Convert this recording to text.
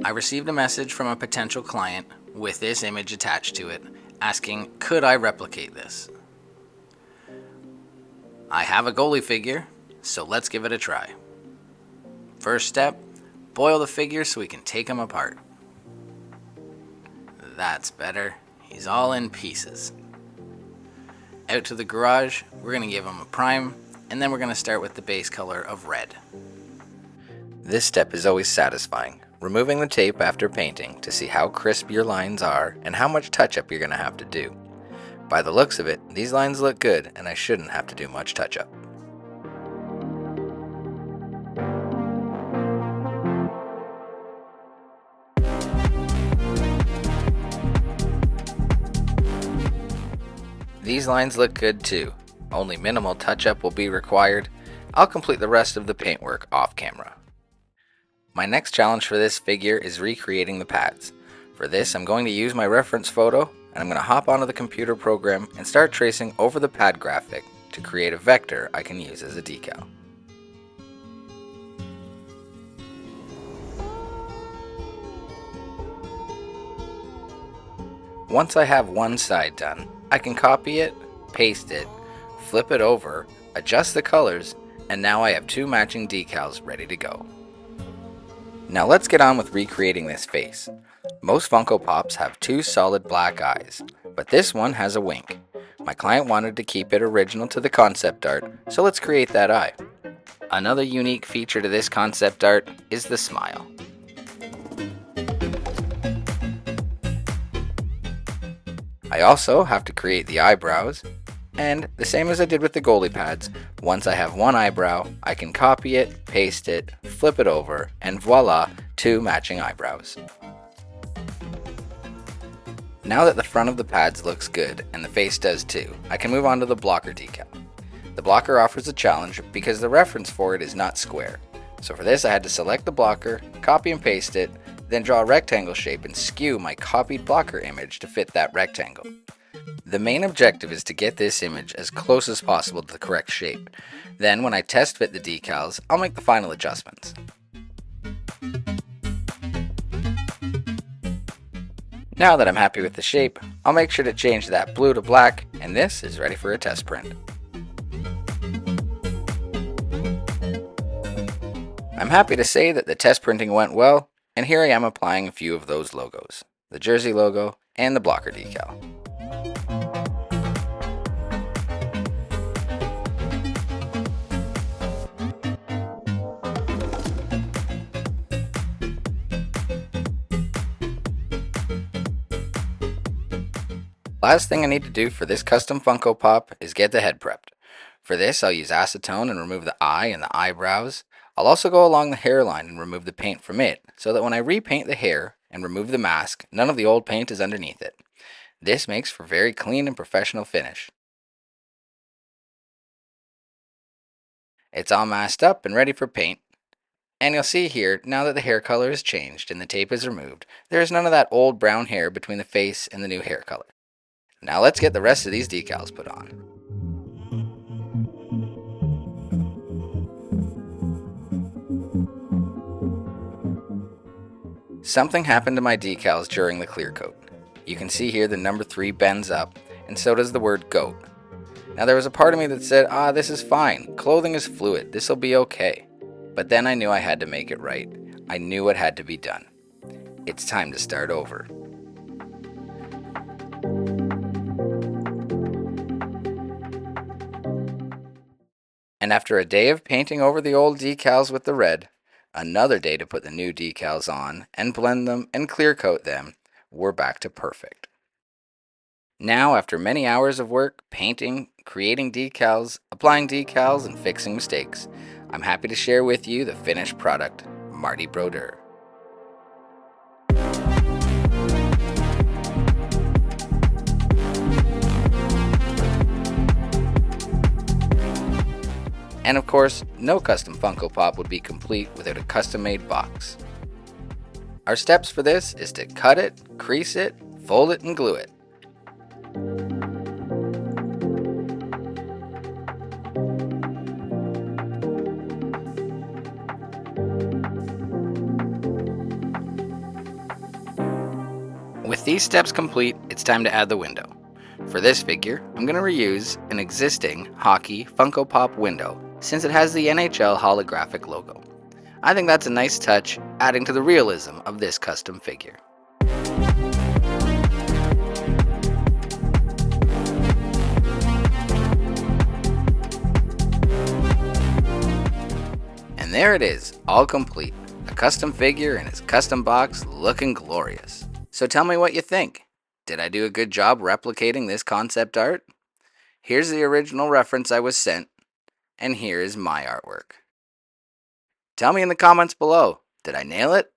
I received a message from a potential client with this image attached to it, asking, could I replicate this? I have a goalie figure, so let's give it a try. First step, boil the figure so we can take him apart. That's better. He's all in pieces. Out to the garage, we're going to give him a prime, and then we're going to start with the base color of red. This step is always satisfying, removing the tape after painting to see how crisp your lines are and how much touch-up you're going to have to do. By the looks of it, these lines look good and I shouldn't have to do much touch-up. These lines look good too. Only minimal touch-up will be required. I'll complete the rest of the paintwork off camera. My next challenge for this figure is recreating the pads. For this, I'm going to use my reference photo, and I'm going to hop onto the computer program and start tracing over the pad graphic to create a vector I can use as a decal. Once I have one side done, I can copy it, paste it, flip it over, adjust the colors, and now I have two matching decals ready to go. Now let's get on with recreating this face. Most Funko Pops have two solid black eyes, but this one has a wink. My client wanted to keep it original to the concept art, so let's create that eye. Another unique feature to this concept art is the smile. I also have to create the eyebrows, and the same as I did with the goalie pads, once I have one eyebrow, I can copy it, paste it, flip it over, and voila, two matching eyebrows. Now that the front of the pads looks good, and the face does too, I can move on to the blocker decal. The blocker offers a challenge because the reference for it is not square. So for this I had to select the blocker, copy and paste it, then draw a rectangle shape and skew my copied blocker image to fit that rectangle. The main objective is to get this image as close as possible to the correct shape. Then when I test fit the decals, I'll make the final adjustments. Now that I'm happy with the shape, I'll make sure to change that blue to black, and this is ready for a test print. I'm happy to say that the test printing went well, and here I am applying a few of those logos, the jersey logo and the blocker decal. Last thing I need to do for this custom Funko Pop is get the head prepped. For this, I'll use acetone and remove the eye and the eyebrows. I'll also go along the hairline and remove the paint from it, so that when I repaint the hair and remove the mask, none of the old paint is underneath it. This makes for very clean and professional finish. It's all masked up and ready for paint. And you'll see here, now that the hair color is changed and the tape is removed, there is none of that old brown hair between the face and the new hair color. Now let's get the rest of these decals put on. Something happened to my decals during the clear coat. You can see here the number 3 bends up, and so does the word GOAT. Now there was a part of me that said, this is fine, clothing is fluid, this'll be okay. But then I knew I had to make it right. I knew it had to be done. It's time to start over. And after a day of painting over the old decals with the red, another day to put the new decals on and blend them and clear coat them, we're back to perfect. Now, after many hours of work, painting, creating decals, applying decals, and fixing mistakes, I'm happy to share with you the finished product, Marty Brodeur. And of course, no custom Funko Pop would be complete without a custom-made box. Our steps for this is to cut it, crease it, fold it, and glue it. With these steps complete, it's time to add the window. For this figure, I'm going to reuse an existing hockey Funko Pop window since it has the NHL holographic logo. I think that's a nice touch, adding to the realism of this custom figure. And there it is, all complete. A custom figure in its custom box looking glorious. So tell me what you think. Did I do a good job replicating this concept art? Here's the original reference I was sent, and here is my artwork. Tell me in the comments below, did I nail it?